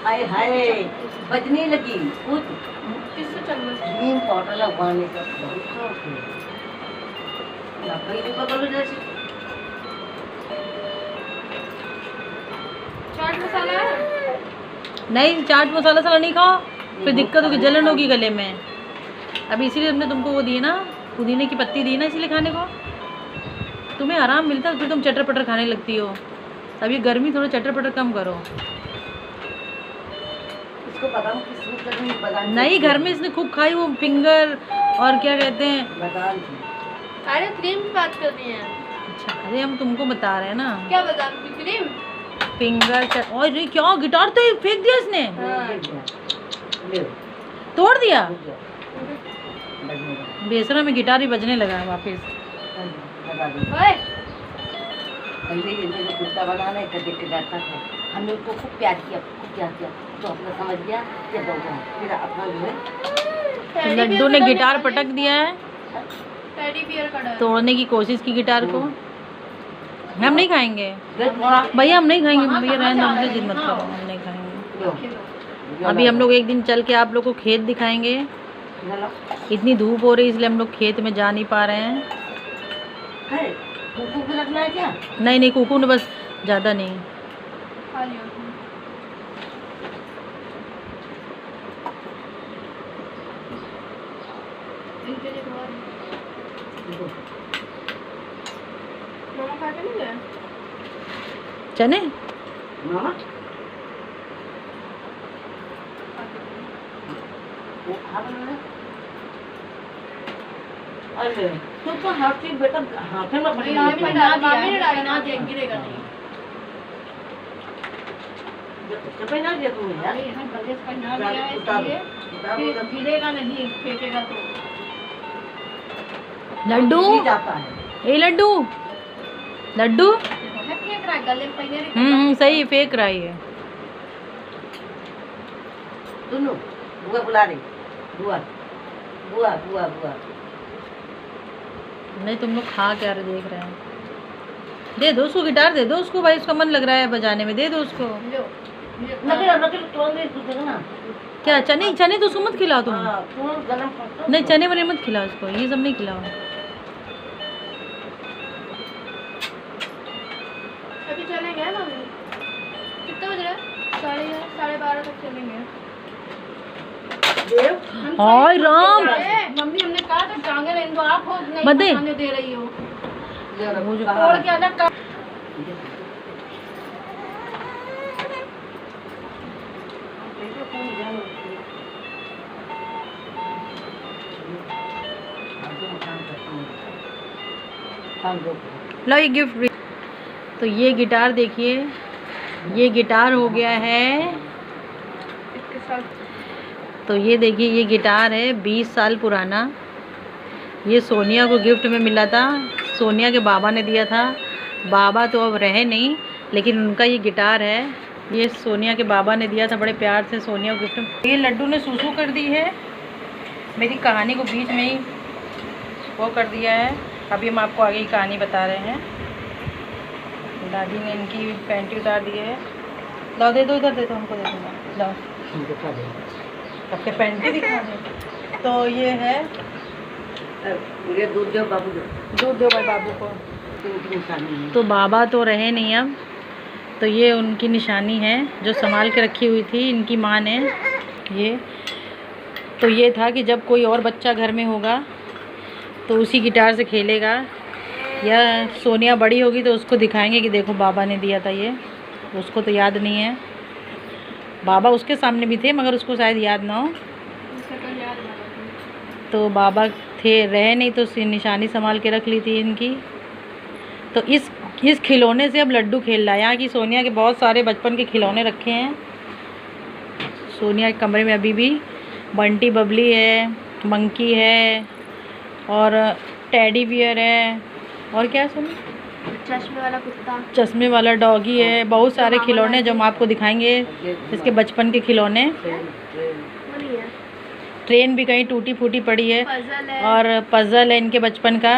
हाय हाय बजने लगी कुछ किससे चम्मच नीम पाउडर लगवाने का बहुत शौक है। लकड़ी पकड़ो जैसे चाट मसाला है? नहीं, चाट मसाला साला नहीं खाओ, फिर दिक्कत होगी, जलन होगी गले में। अब इसीलिए हमने तुमको वो दी ना, पुदीने की पत्ती दी ना, इसीलिए खाने को तुम्हें आराम मिलता है, फिर तुम चटर पटर खाने लगती हो। अब ये गर्मी, थोड़ा चटर पटर कम करो। इसको बादाम की सूप करनी बादाम नहीं, घर में इसने खूब खाई वो फिंगर और क्या कहते हैं। बादाम की अरे क्रीम की बात कर रही हैं। अच्छा, अरे हम तुमको बता रहे हैं ना, क्या बादाम की क्रीम? फिंगर और ये क्या गिटार तो फेंक दिया इसने, ले तोड़ दिया। लगने बेसरा में गिटार ही बजने लगा है वापस। लगा दो ओए अंदर जो कुत्ता बनाना है कभी के डरता है। हमने उसको खूब प्यार किया तो अपना समझ गया कि दोगा फिर अपना जो है तो लड्डू ने गिटार पटक दिया है, टेडी बियर का डर। तोड़ने की कोशिश की गिटार को। हम नहीं खाएंगे थोड़ा भैया, हम नहीं खाएंगे भैया, रहने दो, मुझे जिद मत करो, हम नहीं खाएंगे। अभी हम लोग एक दिन चल के आप लोग को खेत दिखाएंगे। इतनी धूप हो रही है इसलिए हम लोग खेत में जा नहीं पा रहे हैं। है कुकू को रखना है क्या? नहीं नहीं, कुकू ने बस, ज़्यादा नहीं। खा लियो तुम। इनके लिए बहुत मामा खा के नहीं गए? चने मामा वो खा रहा है। अरे तो हर चीज बेटा हाथ में पड़ी यहाँ है। पे डाल मामी ने डाला ना, देख गिरेगा नहीं। चपे ना दिया तू यार। यहाँ गले पर ना दिया है इसलिए फिर गिरेगा नहीं, फेंकेगा तो। लड्डू, जाता है ए लड्डू, लड्डू, देखो है फेंक रहा है गले में पहले। सही फेंक रहा है ये। दोनों बुआ बुला रही बुआ बुआ बुआ बुआ नहीं, तुम लोग खा क्या रहे देख रहे हैं। दे दो उसको, गिटार दे दो उसको भाई, उसका मन लग रहा है बजाने में, दे दो उसको। लो नकल तोड़ दे तू देना ना। क्या चने, चने तो उसको मत खिलाओ तुम। हां तू गलम पड़ता नहीं, चने वने मत खिलाओ उसको, ये सब नहीं खिलाओ। अभी चलेंगे मम्मी? कितना बज रहा है? 11:30 तक चलेंगे। देव हाय राम, अरे, मम्मी हमने कहा था टांगे ले दो, आप खुद नहीं मत दे। खाने दे रही हो। वो जो तोड़ के अलग कर। लो ये गिफ्ट। तो ये गिटार देखिए, ये गिटार हो गया है। इसके साथ तो ये देखिए, ये गिटार है 20 साल पुराना। ये सोनिया को गिफ्ट में मिला था, सोनिया के बाबा ने दिया था। बाबा तो अब रहे नहीं, लेकिन उनका ये गिटार है, ये सोनिया के बाबा ने दिया था बड़े प्यार से सोनिया को गिफ्ट में। ये लड्डू ने सूसू कर दी है, मेरी कहानी को बीच में ही वो कर दिया है। अभी हम आपको आगे की कहानी बता रहे हैं। दादी ने इनकी पैंटी उतार दी है। लाओ दे दो, इधर दे दो, हमको दे दो, लाओ सबके पैंटी दिखा दे। तो ये है, ये दूध दो बाबू दो दूध दो भाई बाबू को। इनकी निशानी है। तो बाबा तो रहे नहीं अब, तो ये उनकी निशानी है जो संभाल के रखी हुई थी इनकी माँ ने। ये तो ये था कि जब कोई और बच्चा घर में होगा तो उसी गिटार से खेलेगा, या सोनिया बड़ी होगी तो उसको दिखाएंगे कि देखो बाबा ने दिया था ये। उसको तो याद नहीं है, बाबा उसके सामने भी थे मगर उसको शायद याद ना हो। इससे तो याद ना रखूं। तो बाबा थे, रहे नहीं, तो निशानी संभाल के रख ली थी इनकी। तो इस खिलौने से अब लड्डू खेल रहा है। यहाँ की सोनिया के बहुत सारे बचपन के खिलौने रखे हैं। सोनिया के कमरे में अभी भी बंटी बबली है, मंकी है और टेडी बियर है, और क्या है सोनिया, चश्मे वाला कुत्ता, चश्मे वाला डॉगी है। बहुत सारे खिलौने जो हम आपको दिखाएंगे, इसके बचपन के खिलौने। वो नहीं है। ट्रेन भी कहीं टूटी फूटी पड़ी है, पजल है। और पज़ल है इनके बचपन का।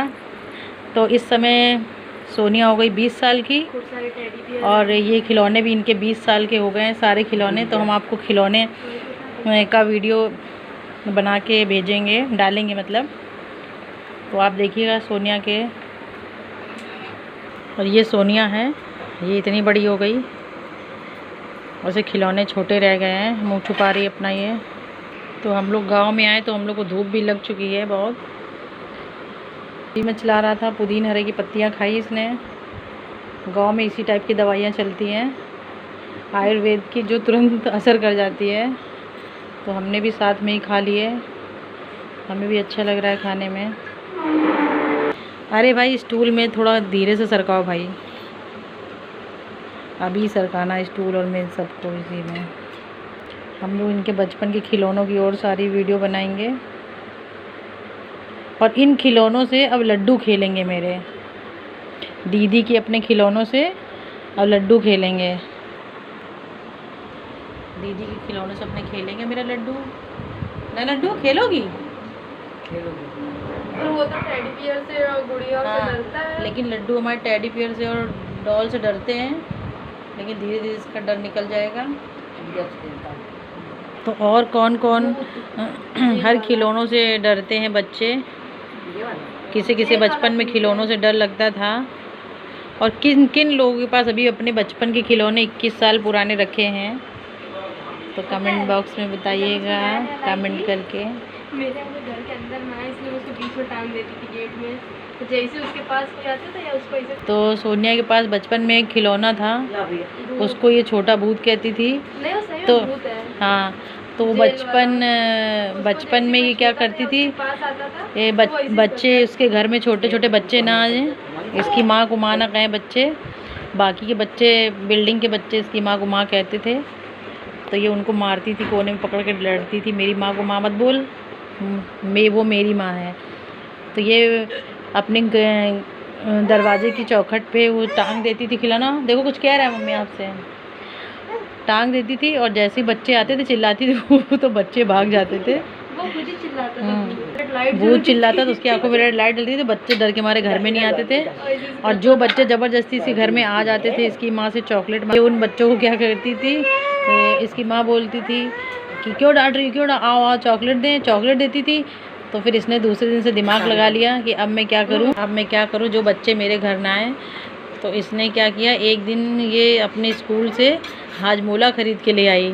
तो इस समय सोनिया हो गई 20 साल की खूब सारे टेडी बियर और ये खिलौने भी इनके 20 साल के हो गए हैं सारे खिलौने। तो हम आपको खिलौने का वीडियो बना के भेजेंगे, डालेंगे मतलब। तो आप देखिएगा सोनिया के। और ये सोनिया है, ये इतनी बड़ी हो गई, वैसे खिलौने छोटे रह गए हैं, मुँह छुपा रही है अपना ये। तो हम लोग गांव में आए तो हम लोग को धूप भी लग चुकी है बहुत। में चला रहा था, पुदीना हरे की पत्तियां खाई इसने। गांव में इसी टाइप की दवाइयाँ चलती हैं आयुर्वेद की, जो तुरंत असर कर जाती है। तो हमने भी साथ में ही खा लिए, हमें भी अच्छा लग रहा है खाने में। अरे भाई स्टूल में थोड़ा धीरे से सरकाओ भाई, अभी सरकाना स्टूल और मेज सबको इसी में। हम लोग इनके बचपन के खिलौनों की और सारी वीडियो बनाएंगे। और इन खिलौनों से अब लड्डू खेलेंगे मेरे दीदी के अपने खिलौनों से अब लड्डू खेलेंगे। दीदी के खिलौनों से अपने खेलेंगे मेरा लड्डू। ना लड्डू खेलोगी? और वो तो टेडी बियर से और गुड़िया से हाँ, डरता है। लेकिन लड्डू हमारे टेडी बियर से और डॉल से डरते हैं, लेकिन धीरे धीरे इसका डर निकल जाएगा। तो और कौन कौन हर खिलौनों से डरते हैं बच्चे। किसी किसी बचपन में खिलौनों से डर लगता था। और किन किन लोगों के पास अभी अपने बचपन के खिलौने 21 साल पुराने रखे हैं, तो कमेंट बॉक्स में बताइएगा कमेंट करके। मेरे घर के अंदर ना, इसलिए उसको बीच में टांग देती थी गेट में, तो जैसे उसके पास जाते थे या उसको ऐसे। तो सोनिया के पास बचपन में एक खिलौना था, उसको ये छोटा भूत कहती थी। नहीं, वो सही तो में भूत है। हाँ, तो वो बचपन में ये क्या करती थी, पास आता था ये बच्चे उसके घर में छोटे छोटे बच्चे ना आ जाएं, इसकी माँ को माँ ना कहें बच्चे, बाकी के बच्चे बिल्डिंग के बच्चे इसकी माँ को माँ कहते थे। तो ये उनको मारती थी, कोने में पकड़ के लड़ती थी, मेरी माँ को माँ मत बोल, वो मेरी माँ है। तो ये अपने दरवाजे की चौखट पे वो टांग देती थी खिलौना। देखो कुछ कह रहा है मम्मी आपसे, टांग देती थी और जैसे ही बच्चे आते थे चिल्लाती थी तो बच्चे भाग जाते थे। वो खुद ही चिल्लाता था, भूत चिल्लाता तो उसकी आंखों में रेड लाइट जलती थी, तो बच्चे डर के मारे घर में नहीं आते थे। और जो बच्चे ज़बरदस्ती से घर में आ जाते थे, इसकी माँ से चॉकलेट मांग, उन बच्चों को क्या करती थी, इसकी माँ बोलती थी कि क्यों डांट रही, क्यों आओ आओ चॉकलेट दें, चॉकलेट देती थी। तो फिर इसने दूसरे दिन से दिमाग लगा लिया कि अब मैं क्या करूँ, जो बच्चे मेरे घर ना आए। तो इसने क्या किया, एक दिन ये अपने स्कूल से हाजमोला ख़रीद के ले आई।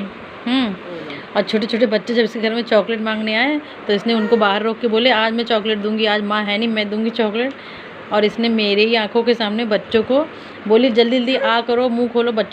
और छोटे छोटे बच्चे जब इसके घर में चॉकलेट मांगने आए तो इसने उनको बाहर रोक के बोले आज मैं चॉकलेट दूंगी, आज माँ है नहीं, मैं दूंगी चॉकलेट। और इसने मेरे ही आंखों के सामने बच्चों को बोली जल्दी जल्दी आ करो, मुंह खोलो, बच्चों